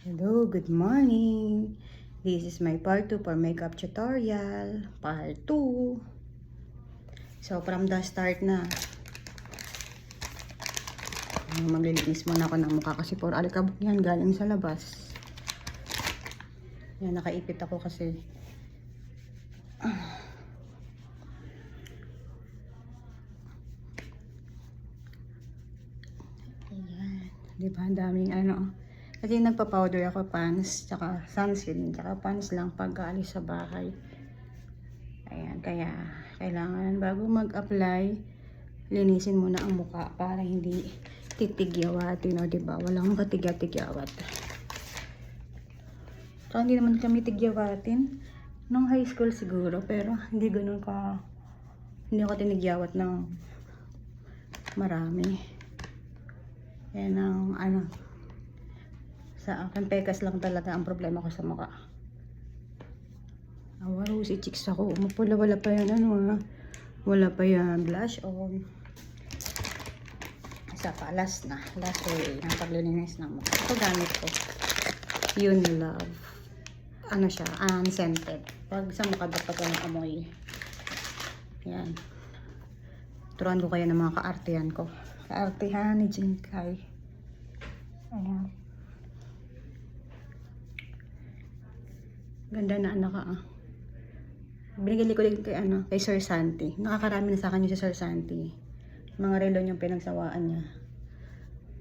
Hello, good morning. This is my part 2 for makeup tutorial. Part 2. So, from the start na. Maglilinis muna ako ng mukha kasi puro alikabok yan galing sa labas. Yan, nakaipit ako kasi. Ayan. Diba, ang daming ano. Kasi nagpa-powder ako, pants, tsaka sunscreen, tsaka pants lang pag alis sa bahay. Ayan, kaya kailangan bago mag-apply, linisin muna ang mukha para hindi titigyawatin, o diba? Walang katigya-tigyawat. So, hindi naman kami tigyawatin nung high school siguro, pero hindi ganun ka, hindi ako tinigyawat ng marami. Yan ang ano, sa akin, pekas lang talaga ang problema ko sa mukha. Awaro si chicks ako. Umapula, wala pa yan ano, wala pa yan blush on. Isa pa, last way ng paglilinis ng mukha. Ito gamit ko. Yun Love. Ano siya, unscented. Pag sa mukha dapat walang amoy. Yan. Turuan ko kayo ng mga kaartihan ko. Kaartihan ni Jinkay. Ayan. Ganda na anak ka ah. Binigay ko din kay Sir Santi. Nakakarami na sa akin yung si Sir Santi. Mga relo niyang pinagsawaan niya.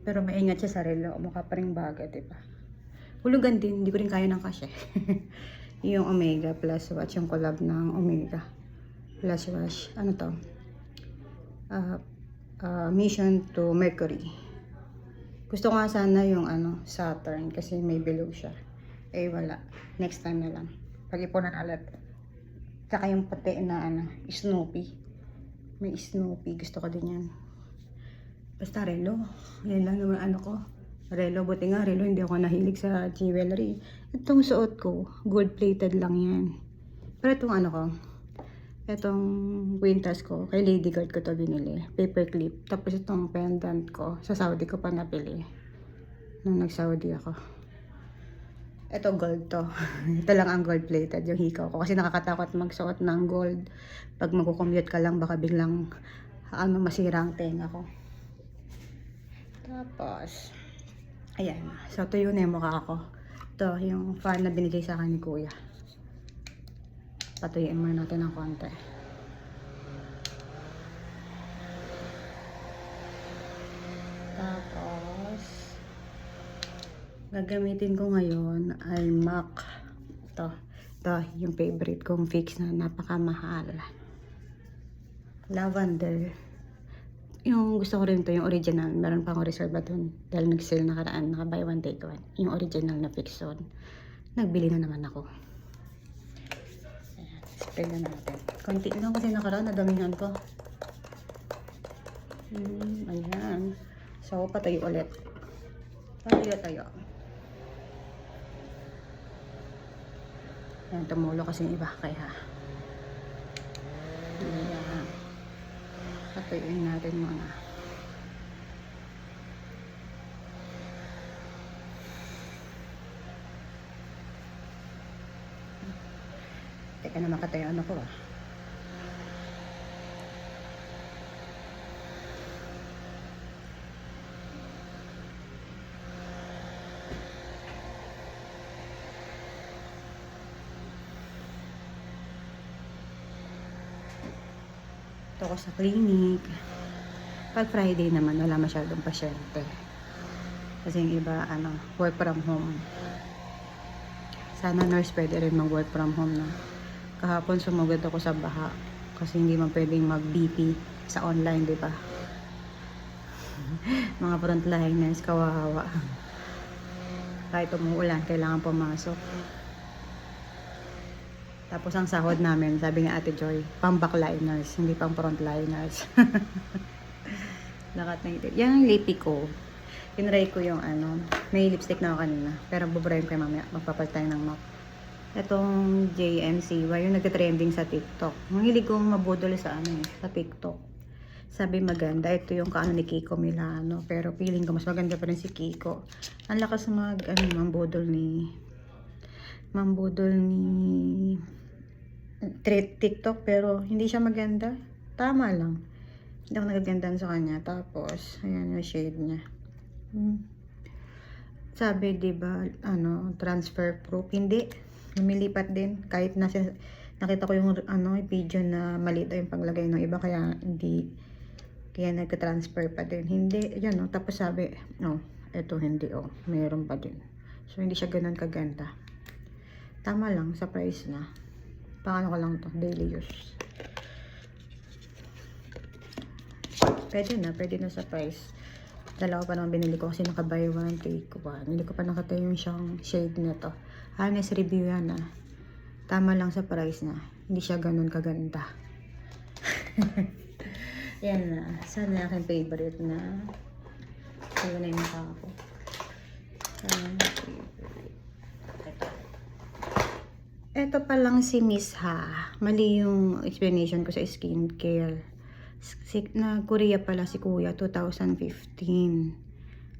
Pero maingat siya sa relo. Mukha pa rin baga, diba? Hulugan din. Hindi ko rin kaya ng kasya. Yung Omega Plus Watch. Yung collab ng Omega Plus Watch. Ano to? Mission to Mercury. Gusto ko nga sana yung Saturn. Kasi may bilog siya. Eh wala. Next time na lang. Pag-ipunan ulit. Tsaka yung pati na Snoopy. May Snoopy. Gusto ko din yan. Basta relo. Yan lang naman ko. Relo. Buti nga relo. Hindi ako nahilig sa jewelry. Itong suot ko. Gold plated lang yan. Pero itong ko. Itong Quintas ko. Kay Lady Guard ko to binili. Paper clip. Tapos itong pendant ko. Sa Saudi ko pa nabili. Nung nag-Saudi ako. Ito gold to. Ito lang ang gold plated yung hikaw ko. Kasi nakakatakot magsuot ng gold. Pag mag-commute ka lang, baka biglang masira ang tenga ko. Tapos, ayan. So, ito yun yung mukha ko. Ito, yung fan na binigay sa akin ni Kuya. Patuyuin muna natin ng konti. Tapos, gagamitin ko ngayon ay MAC. Ito yung favorite kong fix na napakamahal. Lavender. Yung gusto ko rin to yung original. Meron pa akong reserva dun. Dahil nag-sale nakaraan. Naka buy one take one. Yung original na fix on. Nagbili na naman ako. Ayan. Spray na natin. Konti lang kasi nakaraan. Nadamihan ko. Ayan. So, patayo ulit. Tayo. Ayan, tumulo kasi yung iba kaya. Ayan. Patuyuin natin mga. Teka na makatayo ko ah. Ako sa clinic. Pag Friday naman, wala masyadong pasyente. Kasi yung iba, work from home. Sana nurse pwede rin mag-work from home na. Kahapon sumugod ako sa baha. Kasi hindi man pwedeng mag-BP sa online, di ba? Mga frontliners, kawawa. Kahit umuulan, kailangan pumasok. Tapos ang sahod namin, sabi ni Ate Joy, pang backliners, hindi pang frontliners. Lakat na ito. Yan ang lipi ko. Tinry ko yung may lipstick na ako kanina. Pero bubrayin ko yung mamaya. Magpapalit tayo ng MAC. Itong JMCY, yung nagka-trending sa TikTok. Mahilig kong mabudol sa sa TikTok. Sabi maganda. Ito yung kaano ni Kiko Milano. Pero feeling ko mas maganda pa rin si Kiko. Ang lakas mambudol ni TikTok, pero hindi siya maganda. Tama lang. Hindi ako nagagandaan sa kanya. Tapos, ayan yung shade niya. Sabi, di ba, transfer proof. Hindi. Lumilipat din. Kahit nakita ko yung video na mali daw yung paglagay ng iba, kaya hindi. Kaya nagka-transfer pa din. Hindi. Yan, Tapos sabi, eto hindi, meron pa din. So, hindi siya ganun kaganda. Tama lang sa price na. Paano ko lang to, daily use. Pwede na sa price. Dalawa pa naman binili ko kasi naka-buy one, take one. Hindi ko pa nakita yung siyang shade na to. Honest review yan Tama lang sa price na. Hindi siya ganun kaganda. Yan na. Sana aking favorite na. Kaya na yung mukha ko. Ito pa lang si Miss Ha. Mali yung explanation ko sa skincare. Na Korea pala si Kuya, 2015.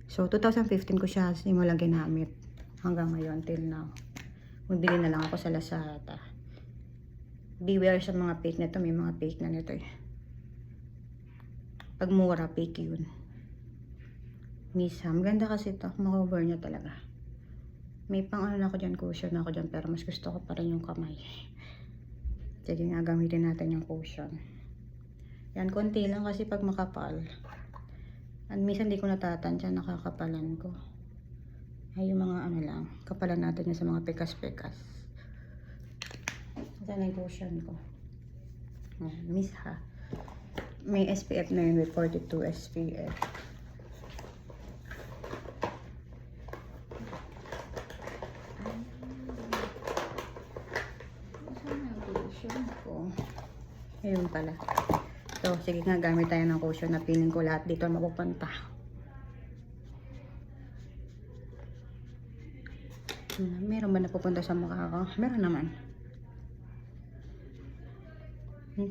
So, 2015 ko siya simulang ginamit. Hanggang ngayon, till now. Magbili na lang ako sa Lazada. Beware sa mga fake nito. May mga fake na nito Pag mura, fake yun. Miss Ha. Maganda kasi ito. Makover niya talaga. May pang na ako dyan, cushion na ako dyan. Pero mas gusto ko pa rin yung kamay. Sige nga, gamitin natin yung cushion. Yan, konti lang kasi pag makapal. At minsan di ko natatansya, nakakapalan ko. Ay, yung mga lang, kapalan natin yun sa mga pekas-pekas. Saan yung cushion ko? Ayan, Miss Ha. May SPF na yun with 42 SPF. Saan yung cushion ko? Ayun pala. So, sige nga, gamit tayo ng cushion na feeling ko lahat dito mapupunta. Meron ba napupunta sa mukha ko? Meron naman.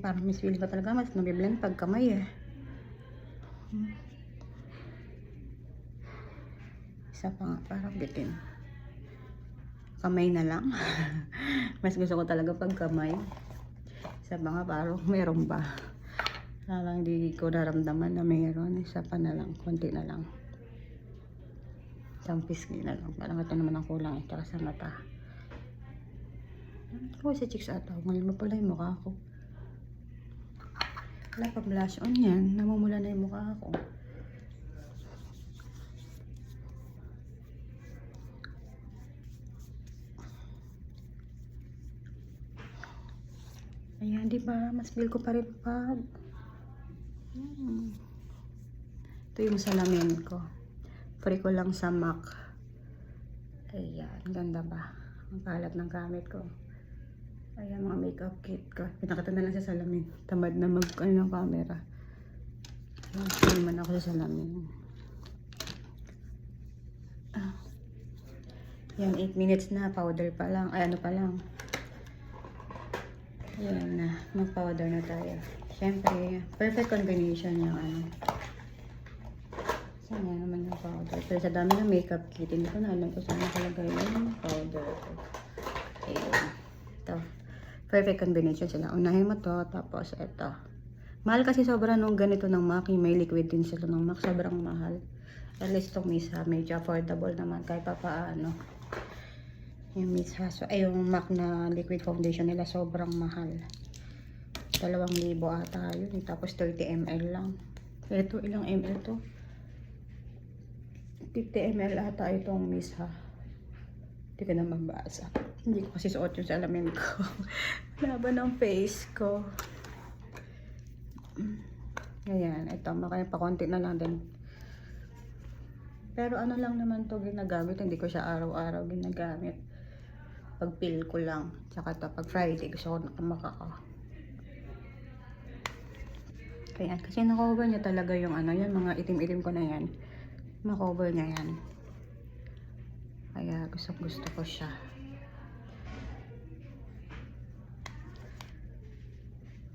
Parang miss feeling ko talaga, mas nabiblend pag kamay Isa pa nga, parang bitin. Kamay na lang. Mas gusto ko talaga pag kamay. Isa pa nga, parang meron ba? Parang hindi ko naramdaman na mayroon. Isa pa na lang, konti na lang. Isang pisngi na lang. Parang ito naman ang kulang tsaka sa mata. Ako si chicks ata. Ngayon mo pala yung mukha ko. Wala pa blush on yan. Namumula na yung mukha ko. Ayan, di ba? Mas feel ko pa rin pag ito yung salamin ko. Free ko lang sa MAC. Ayan, ganda ba? Ang kalat ng gamit ko. Ayan, mga makeup kit ko. Pinakita na lang sa salamin. Tamad na ng camera. Ayan, naman ako sa salamin. Ayan, 8 minutes na. Powder pa lang. Ay, ano pa lang. Ayan na. Mag-powder na tayo. Siyempre, perfect combination yung Saan nga naman yung powder? Pero sa dami ng makeup kit, hindi ko na alam kung saan nakalagay yung powder ko. Ayan. Ito. Perfect combination sila. Unahin mo to, tapos ito. Mahal kasi sobra nung ganito ng MAC. May liquid din sila ng MAC. Sobrang mahal. At least itong Miss Ha, medyo affordable naman kahit pa paano. Yung Miss Ha. So, yung MAC na liquid foundation nila sobrang mahal. 2,000 ata yun. Tapos 30 ml lang. Ito, ilang ml to? 50 ml ata itong Miss Ha. Hindi ko na mabasa. Hindi ko kasi suot yung salamin ko. Laban ng face ko. Ayan, ito. Makaya pa konti na lang din. Pero ano lang naman to ginagamit. Hindi ko siya araw-araw ginagamit. Pag pill ko lang. Tsaka to, pag Friday gusto ko nakamaka. Ayan, kasi na-cover niya talaga yung yung mga itim-itim ko na yan. Ma-cover niya yan. Kaya gusto ko siya.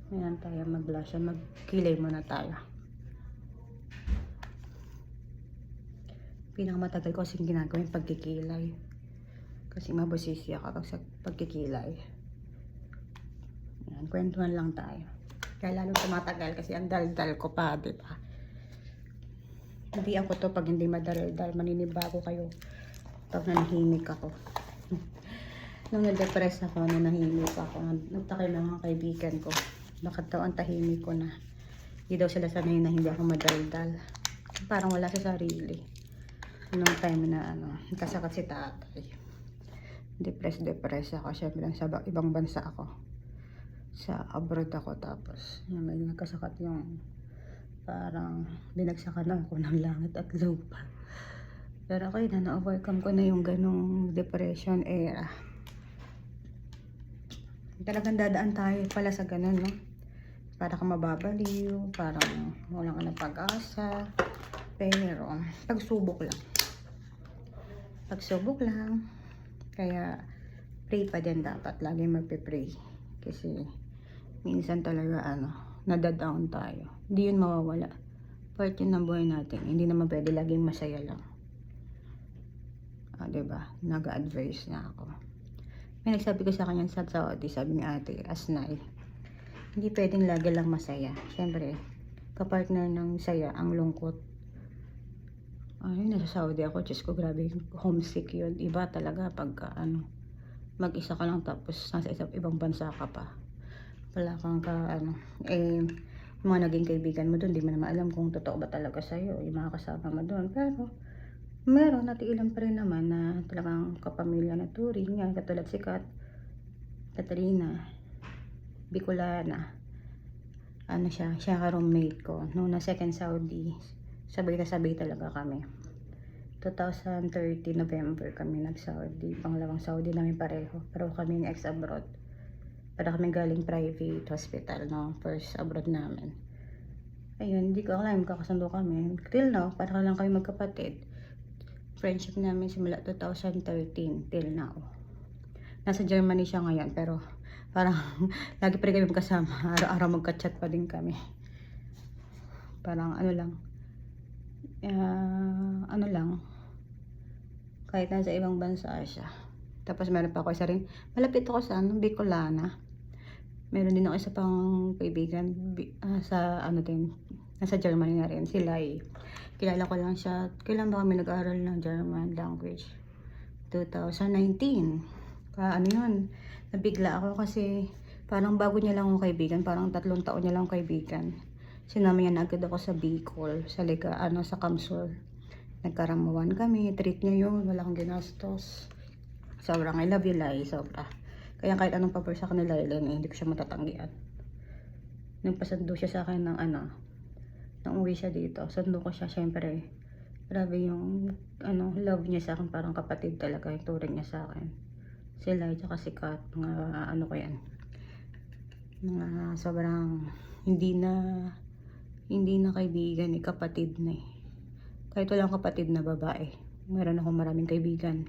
Ayan tayo mag-blush. Mag-kilay muna tayo. Pinakamatagal ko kasing ginagawa yung pagkikilay. Kasi mabusisi ako sa pagkikilay. Yan, kwentuhan lang tayo. Kaya lalo tumatagal kasi ang dal-dal ko pa, di ba? Hindi ako to pag hindi madal-dal. Maninibago kayo pag nanahimik ako. Nung na-depress ako, nanahimik ako, nagtakay mga kaibigan ko. Bakit daw ang tahimik ko na? Hindi daw sila sanay na hindi ako madaldal. Parang wala sa sarili. Nung time na nagkasakit si tatay. Depress ako. Siyempre sa ibang bansa ako. Sa abroad ako, tapos may nagkasakit yung parang binagsakan ako ng langit at lupa. Pero okay na, na-overcome ko na yung ganong depression era. Talagang dadaan tayo pala sa ganon, no? Para ka mababaliw, parang wala ka ng pag-asa. Pero pagsubok lang. Pagsubok lang. Kaya pray pa din dapat. Lagi magpe-pray. Kasi minsan talaga nadadown tayo. Hindi yun mawawala. Part yun ng buhay natin. Hindi naman pwede laging masaya lang. Diba? Nag-advise na ako. May nagsabi ko sa kanya sa Saudi, sabi ni ate, Asnay, hindi pwedeng lagi lang masaya. Siyempre, kapartner ng saya, ang lungkot. Ay, nasa Saudi ako, Diyos ko, grabe, homesick yun. Iba talaga pag mag-isa ka lang tapos nasa ibang bansa ka pa. Wala kang yung mga naging kaibigan mo doon, di mo naman alam kung totoo ba talaga sa'yo, yung mga kasama mo doon. Pero, meron at ilan pa rin naman na talagang kapamilya na turing. Yan, katulad si Katrina, Bicolana. Siya ka roommate ko. Noong na second Saudi, sabay na sabay talaga kami. 2013 November kami nag-Saudi. Pangalawang Saudi namin pareho. Pero kami ex-abroad. Para kami galing private hospital, no? First abroad namin. Ayun, hindi ko alam, kakasundo kami. Till now, para lang kami magkapatid. Friendship namin simula 2013 till now. Nasa Germany siya ngayon, pero parang lagi pa rin kami magkasama. Araw-araw magka-chat pa din kami. Parang lang, kahit nasa ibang bansa siya. Tapos meron pa ako isa rin, malapit ako sa Bicolana. Meron din ako isa pang kaibigan sa nasa Germany na rin, si Lai. Kilala ko lang siya, kailan ba kami nag-aaral ng German language? 2019. Yun, nabigla ako kasi parang bago niya lang ako kaibigan, parang 3 taon niya lang kaibigan. Sinama niya na agad ako sa Bicol, sa Kamsur. Nagkaramuan kami, treat niya yun, wala akong ginastos. Sobrang I love you, Lai, sobra. Kaya kahit anong pabor sa kanila, hindi ko siya matatanggihan. Nagpasando siya sa akin ng nang uwi siya dito, sundo ko siya, syempre. Grabe yung love niya sa akin, parang kapatid talaga yung turing niya sa akin. Si Lai, tsaka si Kat, mga ko yan. Mga sobrang hindi na kaibigan, kapatid na . Kahit walang kapatid na babae, meron akong maraming kaibigan.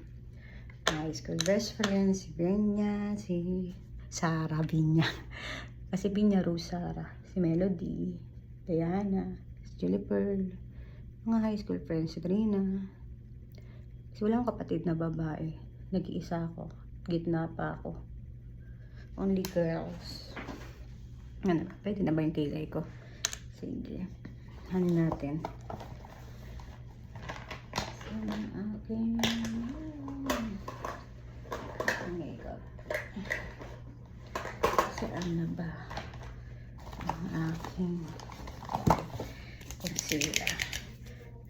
High school best friend, si Benya, si Sarah Binya. Kasi Binya Rose Sarah, si Melody, Diana, si Julie Pearl, mga high school friends, si Trina. Kasi wala akong kapatid na babae. Nag-iisa ako, gitna pa ako. Only girls. Pwede na ba yung kilay ko? Sige, natin. Makeup. Saan na ba ang aking concealer?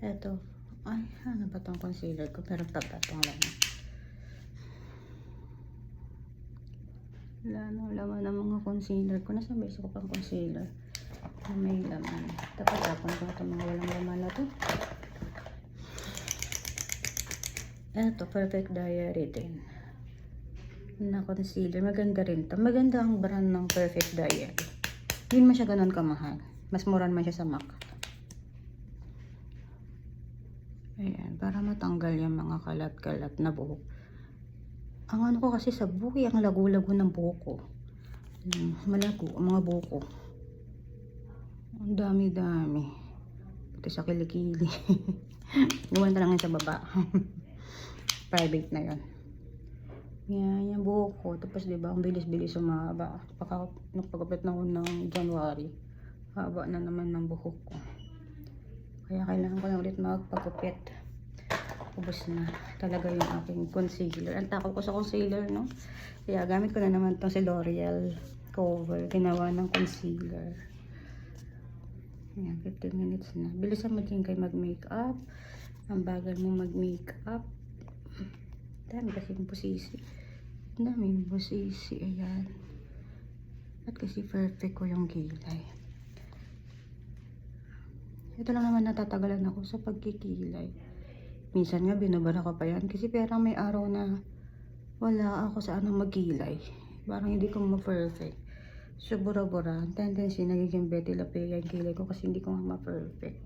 Ito. Ay, ano ba itong concealer ko? Pero tatatong lang. Wala nang laman ng mga concealer ko. Nasa beso ko pang concealer na may laman. Tapos ko ito mga walang laman na to. Ito, Perfect Diary din na concealer. Maganda rin to. Maganda ang brand ng Perfect Diary. Hindi man siya ganun kamahal. Mas mura naman siya sa MAC. Ayan, para matanggal yung mga kalat-kalat na buhok. Ang ko kasi sa buhok, ang lago-lago ng buhok ko. Malago ang mga buhok ko. Ang dami-dami. Pati sa kilikili. Gawin na lang yun sa baba. Private na yun. Yan, yung buhok ko. Tapos diba, ang bilis-bilis umaba. Nagpagupit na ako ng January. Haba na naman ng buhok ko. Kaya kailangan ko na ulit magpagupit. Ubus na talaga yung aking concealer. Ang takot ko sa concealer, no? Kaya gamit ko na naman itong si L'Oreal cover. Ginawa ng concealer. Yan, 15 minutes na. Bilisan mo din kayo mag-makeup. Ang bagal mo mag-makeup. Dami kasi yung pusisi. Dami yung pusisi. Ayan. At kasi perfect ko yung kilay. Ito lang naman natatagalan ako sa pagkikilay. Minsan nga binabara ko pa yan. Kasi parang may araw na wala ako sa anong magkilay. Parang hindi ko ma-perfect. So bura-bura. Tendency nagiging Betty Lapea yung kilay ko kasi hindi ko nga ma-perfect.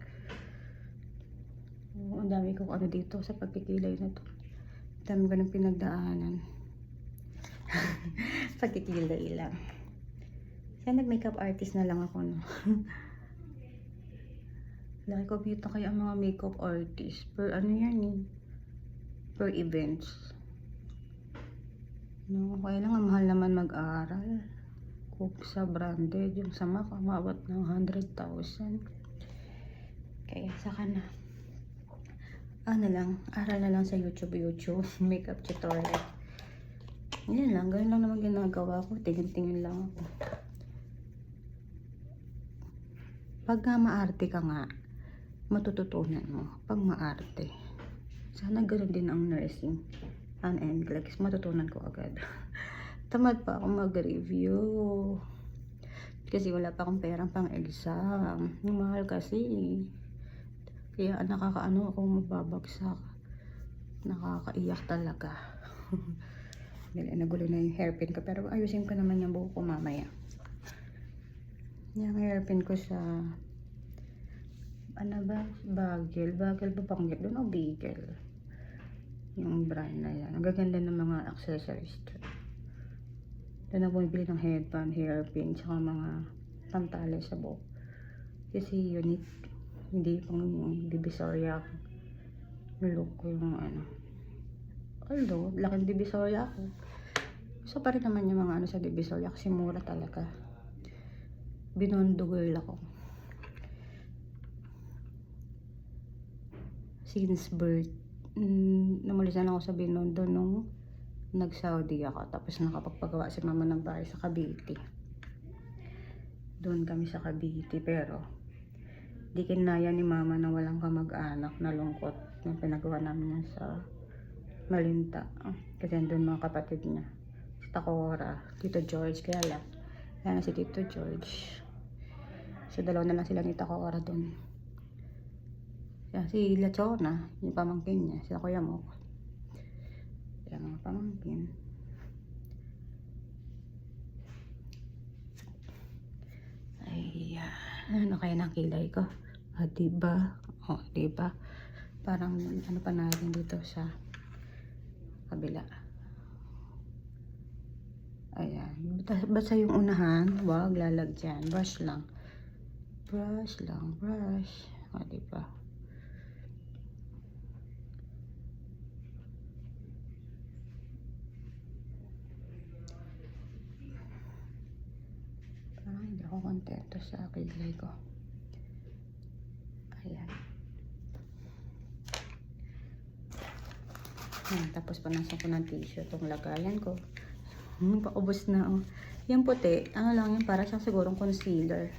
Ang dami kong ano dito sa pagkikilay na to. Ang dami ko ng pinagdaanan. Pagkikilay lang. Kaya nag-makeup artist na lang ako, no? Laki ko kita kaya ang mga makeup artist. Per ano yan eh. Per events. No, kaya lang ang mahal naman mag-aral. Kung sa branded, yung sa MAC, umabot ng 100,000. Kaya saka na. Ano lang, aral na lang sa YouTube. Makeup tutorial. Yan lang, ganun lang naman ginagawa ko. Tingin-tingin lang ako. Pagka maarte ka nga, matututunan mo. Pag maarte. Sana ganoon din ang nursing. Ang NCLEX, matutunan ko agad. Tamad pa ako mag-review. Kasi wala pa akong perang pang exam. Yung mahal kasi. Kaya nakakaano ako mababagsak. Nakakaiyak talaga. Nagulo na yung hairpin ko. Pero ayusin ko naman yung buhok ko mamaya. Yung hairpin ko sa ano ba? Bagel ba panggit doon o Beagle? Yung brand na yan. Ang gaganda ng mga accessories. Doon ako bumibili ng headband, hairpin, tsaka mga pantali sa buhok. Kasi unique. Hindi pang divisoria ako. Look ko yung ano. Although, laking divisoria ako. Gusto pa rin naman yung mga ano sa divisoria kasi mura talaga. Binondo girl ako. Since birth, namulisan ako sa Binondo nung nag-Saudi ako. Tapos nakapagpagawa si mama ng bahay sa Cavite. Doon kami sa Cavite. Pero, di kinaya ni mama na walang kamag-anak na lungkot na pinagawa namin yan sa Malinta. Kasi doon mga kapatid niya. Si Takora, Tito George, kaya lang. Kaya si Tito George. So, dalawa na lang sila ni Takora doon. Kaya si Lachona, yung pamangkin niya, sila kuya mo. Kaya mga pamangkin. Ayan. Ano kaya ng kilay ko? Diba? Diba? Parang ano pa natin dito sa kabila. Ayan. Basta yung unahan, wag lalagyan. Brush lang. Brush lang. Brush. Diba? Parang hindi ako kontento sa kilay ko. Ayan. Tapos panasa ko ng tissue itong lagayan ko. Paubos na. Yung puti, ano lang yun, para siyang sigurong concealer.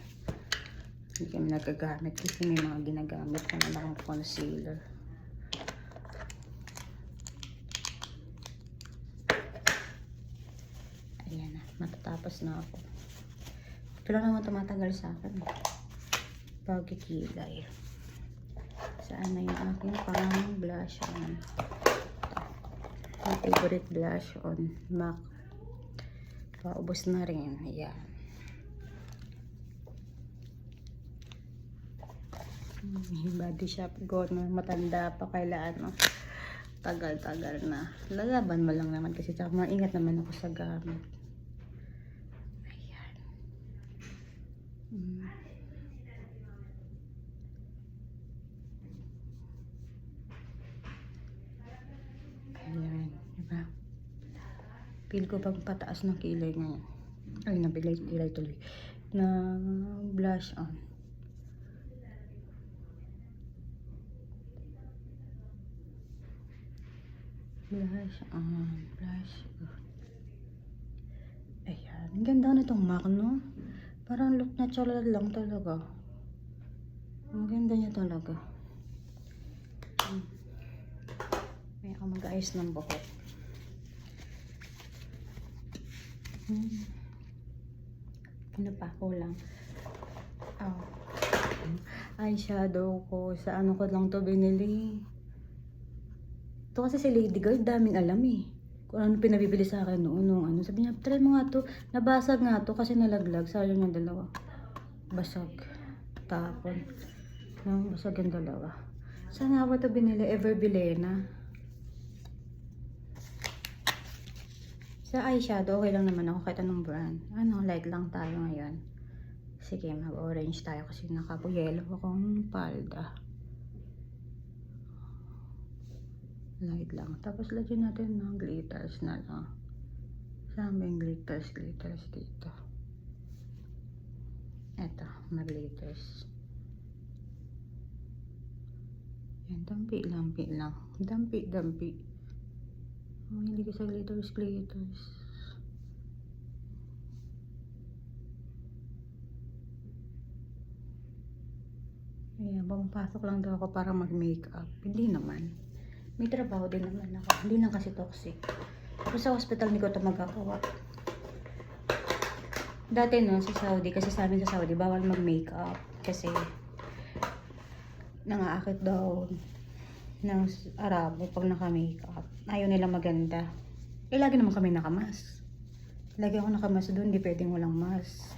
Hindi kami nagagamit kasi may mga ginagamit ko na lang concealer. Ayan na, matatapos na ako. Ito lang naman tumatagal sa akin. Pagkikilay. Saan na yung aking pang blush on? My favorite blush on MAC. Paubos na rin. Ayan. Body shop ko na matanda pa kailan. Tagal-tagal na. Lalaban mo lang naman kasi tsaka maingat naman ako sa gamit. Ayan. Ayan, diba? Feel ko pag pataas ng kilay ngayon. Ay, nabilay kilay tuloy. Na blush on. Blush on, blush on. Ayan, ang ganda nitong MAC, no? Parang look natural lang talaga. Ang ganda niya talaga. May ako mag-ayos ng buhok. Ano pa? Kulang. Oh. Eyeshadow ko. Sa ano ko lang to binili. Ito kasi si Lady Girl, daming alam eh. Kung ano pinabibili sa akin noon. Nung ano. Sabi niya, try mo nga to. Nabasag nga to kasi nalaglag. Sayang yung dalawa. Basag. Tapon. No, basag yung dalawa. Saan nga ba ito binili? Everbilena. Sa eyeshadow, okay lang naman ako kahit anong brand. Ano, light lang tayo ngayon. Sige, mag-orange tayo kasi nakapuyelo akong palda. Light lang. Tapos lagyan natin ng glitters na lang. Saan ba yung glitters dito? Eto, mag-glitters. Yan, dampi lang. Dampi. Hindi ko sa glitters. Ayan, pumapasok lang daw ako para mag-makeup. Hindi naman. May trabaho din naman ako. Hindi lang kasi toxic. Pero sa hospital hindi ko ito magagawa. Dati no, sa Saudi, kasi sa amin sa Saudi, bawal mag-makeup. Kasi nangaakit daw ng Arabo pag naka-makeup. Ayaw nila maganda. Eh, lagi naman kami nakamas. Lagi ako nakamas doon, hindi pwedeng walang mask.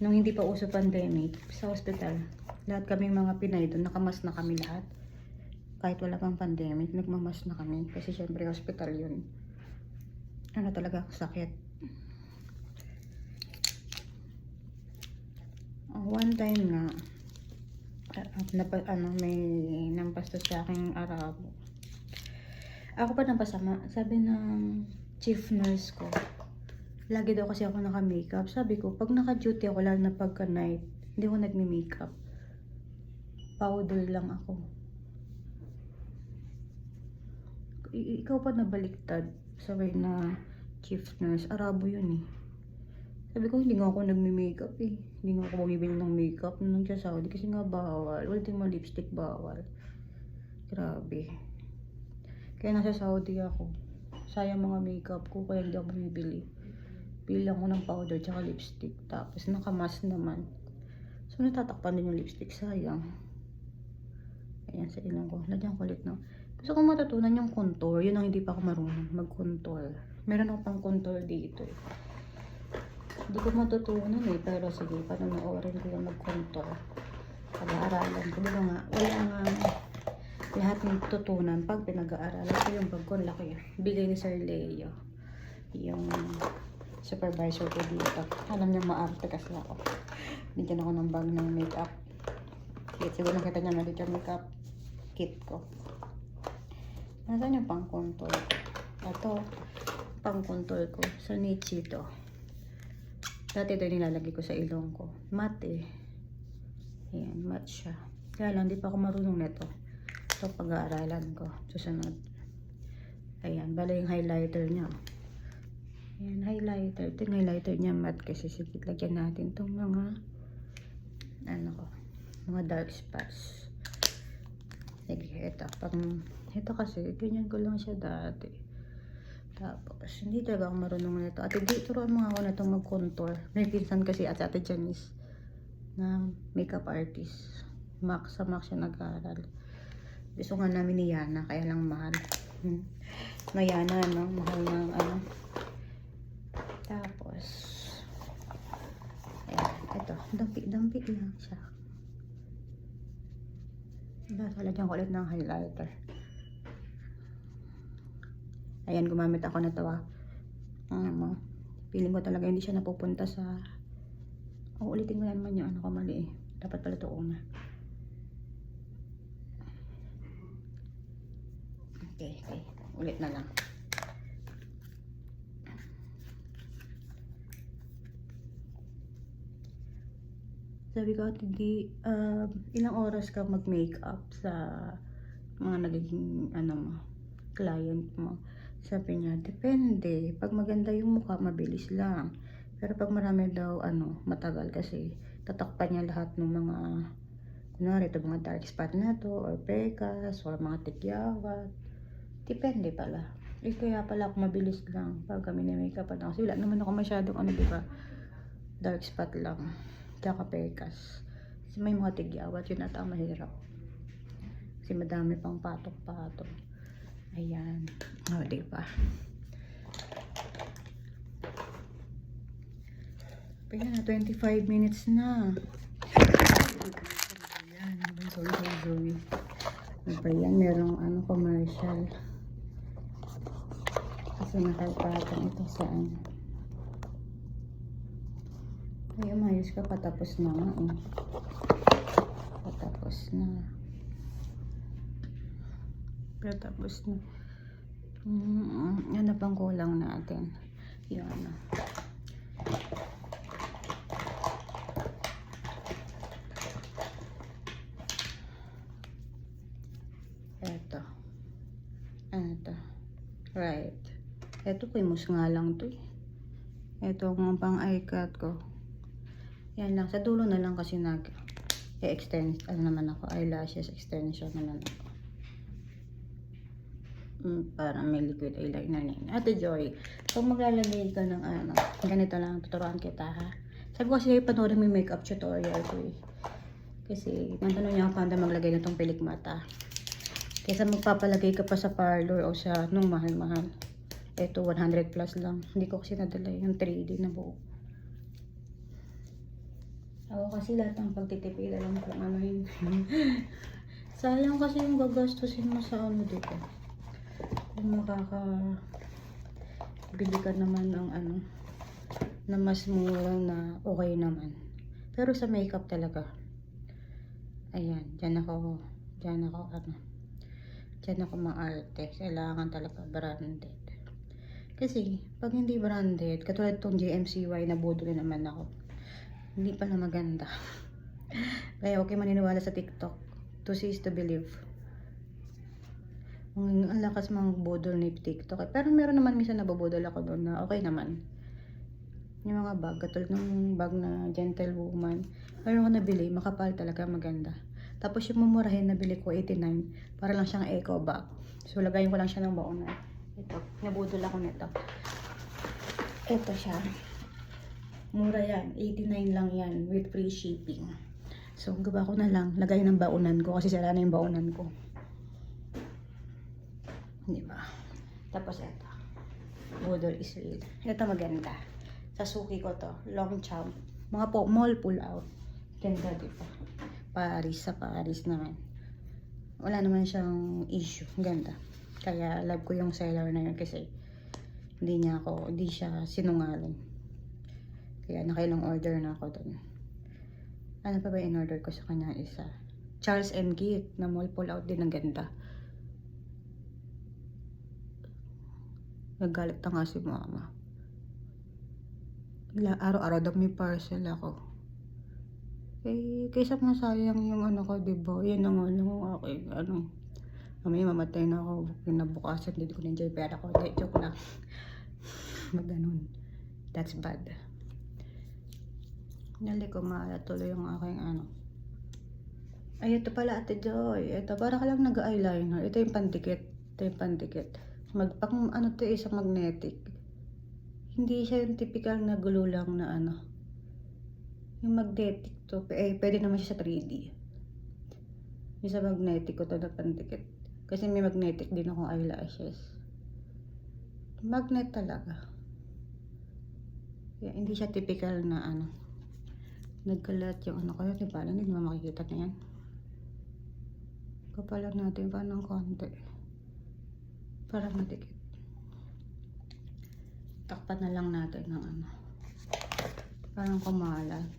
Nung hindi pa uso pandemic, sa hospital, lahat kaming mga Pinay doon, nakamas na kami lahat. Kahit wala pang pandemic, nagmamas na kami. Kasi syempre, hospital yun. Ano talaga, sakit. One time nga, may nampastos sa aking Arabo. Ako pa napasama. Sabi ng chief nurse ko, lagi daw kasi ako naka-makeup. Sabi ko, pag naka-duty ako, lalo na pagka night, hindi ako nagmi-makeup. Powder lang ako. Ikaw pa nabaliktad. Sabi na chief nurse, Arabo yun eh. Sabi ko, hindi nga ako nagmi-makeup eh. Hindi nga ako bumibili ng makeup nung sa Saudi kasi nga bawal. Ultimo lipstick bawal. Grabe. Kaya nasa Saudi ako. Sayang mga makeup ko kaya hindi ako bumibili. Pili lang ako ng powder tsaka lipstick. Tapos nakamask naman. So natatakpan din yung lipstick. Sayang. Ayan sa ilang ko. Lagyan ko ulit no. Gusto ko matutunan yung contour. Yun ang hindi pa ako marunong mag-contour. Meron ako pang contour dito eh. Hindi ko matutunan eh, pero sige, panonoorin ko yung mag-contour. Pag-aaralan ko, diba nga, wala nga lahat ng tutunan pag pinag-aaralan ko yung bag ko, laki. Bigay ni Sir Leo, yung supervisor ko dito. Alam niyo, maarte kasi ako. Bigyan ako ng bag ng makeup. Siguro nakita niya na dito yung makeup kit ko. Nasaan yung pang-contour ko? Ito, pang-contour ko. Sa Niche ito. Dati ito nilalagay ko sa ilong ko. Matte eh. Ayan, matte siya. Kaya lang, di pa ako marunong nito. Ito pag-aaralan ko. Susunod. Ayan, bala yung highlighter niya. Ayan, highlighter. Ito yung highlighter niya matte kasi sige, lagyan natin itong mga ano ko, mga dark spots. Sige, ito kasi, ganyan ko lang siya dati. Tapos, hindi talaga ako marunong nito. Ate, turuan mo ako na itong mag-contour. May pinsan kasi at Ate Janice na makeup artist. Sa MAC siya nag-aaral. Gusto nga namin ni Yana, kaya lang mahal. Na Yana, no? Mahal ng ano. Tapos, ayan, ito. Dampi lang siya. Lalagyan ko ulit ng highlighter. Ayan, gumamit ako na ito feeling ko talaga hindi siya napupunta sa ulitin ko naman yung ano ko mali eh. Dapat pala ito una. Okay. ulit na lang. Sabi ko, Ate D, ilang oras ka mag-makeup sa mga nagiging ano mo, client mo? Sabi niya, depende. Pag maganda yung mukha, mabilis lang. Pero pag marami daw, matagal kasi tatakpan niya lahat ng mga, kunwari, ito mga dark spot na to, or pekas, or mga tigyawat. Depende pala. Kaya pala ako mabilis lang pag kami ni makeup ako. Kasi wala naman ako masyadong, diba, dark spot lang. Tsaka pekas. Kasi may mga tigyawat, yun ata ang mahirap. Kasi madami pang patok-patok. Ayan. O, diba? Ayan na, 25 minutes na. Ayan, sorry. Ayan, merong commercial. Kasi nakapatang ito saan. Ay, umayos ka, patapos na nga eh. Patapos na. Ano pang kulang natin? Yung eto. Ano to? Right. Eto, kimus nga lang to eh. Eto ang pang iCat ko. Yan lang. Sa dulo na lang kasi extend naman ako. Eyelashes extension naman ako. Para may liquid eyeliner na yun. Ate Joy, kung maglalagay ka ng ganito lang, tuturuan kita ha. Sabi ko kasi panoorin mo yung makeup tutorial ko eh. Kasi natanong niya ako paano maglagay na itong pilik mata. Kaysa magpapalagay ka pa sa parlor o sa nung mahal-mahal. Ito 100 plus lang. Hindi ko kasi nadala yung 3D na buo. Ako kasi lahat ng pagtitipid alam kung ano yun. Sayang kasi yung gagastusin mo sa dito. Kung bili ka naman ng na mas mura na okay naman. Pero sa makeup talaga. Ayan, dyan ako maarte. Kailangan talaga branded. Kasi, pag hindi branded, katulad tong JMCY na budol naman ako. Hindi pala maganda. Kaya okay maniniwala sa TikTok. To see is to believe. Ang lakas mga budol ni TikTok. Pero meron naman minsan nabubudol ako doon na okay naman. Yung mga bag, katulad ng bag na gentlewoman. Meron ko nabili, makapal talaga, maganda. Tapos yung mumurahin nabili ko 89, para lang siyang eco bag. So lagayin ko lang siya ng baon na. Ito, nabudol ako nito. Ito siya. Mura yan, 89 lang yan with free shipping. So gawa ko na lang, lagay ng baonan ko kasi sira na yung baonan ko. Diba? Tapos ito, budol is real. Ito maganda. Sa suki ko to, long champ. Mga mall pull out. Ganda diba? Sa Paris naman. Wala naman siyang issue. Ganda. Kaya love ko yung seller na yun kasi hindi siya sinungaling. Kaya nakailang order na ako dun. Ano pa ba in-order ko sa kanya isa? Charles & Keith na mall pull out din, ang ganda. Naggalit na nga si mama. Araw-araw daw may parcel ako. Kaysa masayang yung ko, diba? Yan na nga lang ang aking mamaya mamatay na ako. Kinabukasan, hindi ko na-enjoy pera ko. Joke lang. Maganon. That's bad. Nali ko tuloy yung aking Ay, ito pala Ate Joy. Ito, para ka lang nag-eyeliner. Ito yung pandikit. To isa magnetic. Hindi siya yung typical na glue lang na Yung magnetic to, pwede naman siya sa 3D. Yung sa magnetic ko to na pandikit. Kasi may magnetic din akong eyelashes. Magnet talaga. Kaya hindi siya typical na nagkalat yung ko yun. Diba? Hindi naman makikita na yan. Kapalan natin pa ng konti. Para madikit. Takpan na lang natin ng parang kumalat.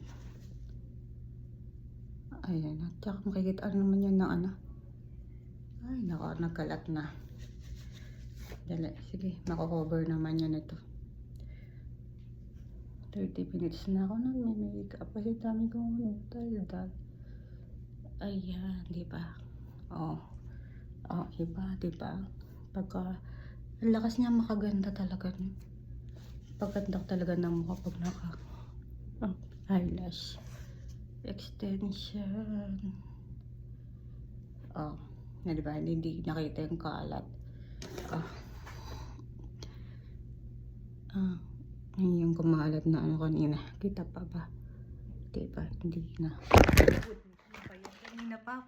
Ayan. At saka makikita naman yan ng ay, nagkalat na. Dali, sige, mako-cover naman yan ito. 30 minutes na ako nag-makeup kasi dami kong dal-dal. Ayan, di ba? Oh, di ba? Pagka, ang lakas niya makaganda talaga. Paganda talaga ng mukha pag eyelash extension. Na di ba? Hindi nakita yung kalat. Yung kumalat na ano kanina. Kita pa ba? Diba? Hindi na.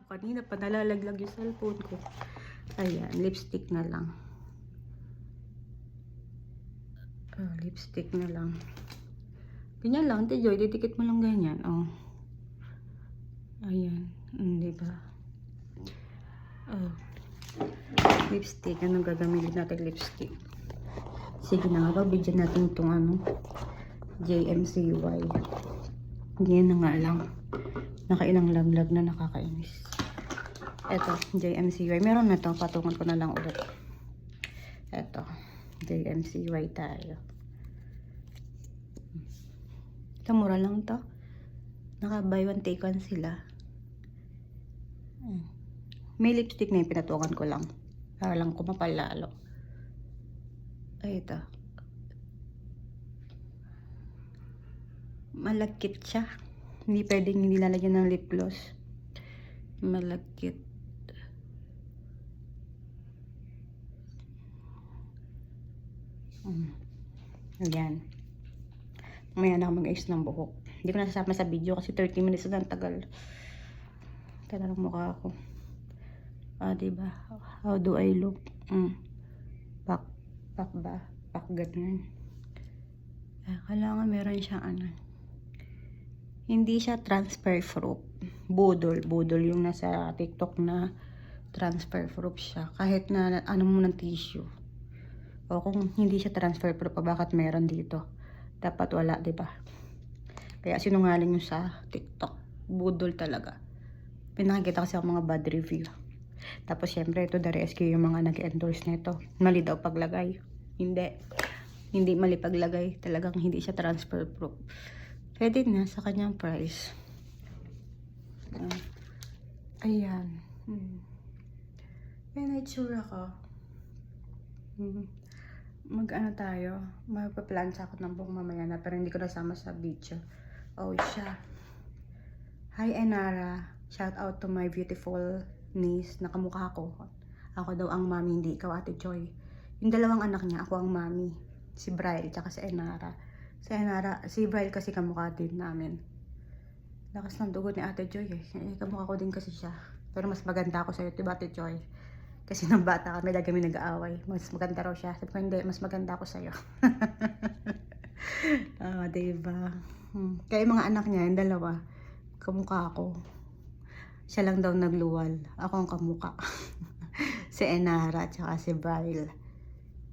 Kanina pa nalalaglag yung cellphone ko. Ayan, lipstick na lang. Lipstick na lang. Ganyan lang, Ate Joy, didikit mo lang ganyan. Ayan, diba? Lipstick, anong gagamitin natin lipstick? Sige na nga, video natin itong JMCY. Yan na nga lang. Nakailang laglag na, nakakainis. Eto, JMCY. Meron na to, patungan ko na lang ulit. Eto, JMCY tayo. Ito, mura lang to. Naka buy one take one sila. May lipstick na yung pinatungan ko lang. Para lang ko mapalalo. Ay, ito. Malagkit siya. Hindi pwedeng hindi lalagyan ng lip gloss. Malagkit. Ayan. Mamaya na ako mag-ayos ng buhok. Hindi ko nasasama sa video kasi 30 minutes na ang tagal. Tagal ng mukha ko. Diba? How do I look? Pak ba? Pak ganun. Kailangan meron siyang hindi siya transfer proof. Budol yung nasa TikTok na transfer proof siya. Kahit na ano mo ng tissue. O kung hindi siya transfer proof, bakit meron dito? Dapat wala, diba? Kaya sinungaling yung sa TikTok. Budol talaga. Pinakikita kasi ako mga bad review. Tapos syempre ito The Rescue yung mga nag-endorse nito. Mali daw paglagay. Hindi mali paglagay. Talagang hindi siya transfer proof. Pwede na sa kanyang price. Ayan. Yan ay tsura ko. Tayo. Magpa-plancha ako ng buhok mamaya na pero hindi ko nasama sa video. Siya. Hi Enara. Shout out to my beautiful niece na kamukha ko. Ako daw ang mommy, hindi ikaw Ate Joy. Yung dalawang anak niya, ako ang mommy. Si Bryle, tsaka si Enara. Si Bryle kasi kamukha din namin. Lakas ng dugo ni Ate Joy eh. Kamukha ko din kasi siya. Pero mas maganda ako sa'yo, diba Ate Joy? Kasi nang bata kami, lagi kami nag-aaway. Mas maganda raw siya. Sabi ko, hindi, mas maganda ako sa'yo. Diba? Kaya yung mga anak niya, yung dalawa, kamukha ako. Siya lang daw nagluwal. Ako ang kamukha. Si Enara at saka si Bryle.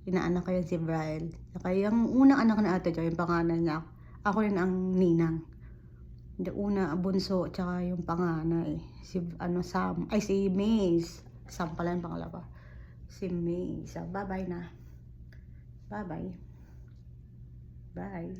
Inaanak ko yun si Bryle. Saka yung unang anak na Ate Joy, yung pangalan niya. Ako rin ang ninang. Yung una, bunso, at saka yung panganay. Si Maze. Sam pala yung pangalawa. Si Maze. Bye-bye na. Bye-bye. Bye.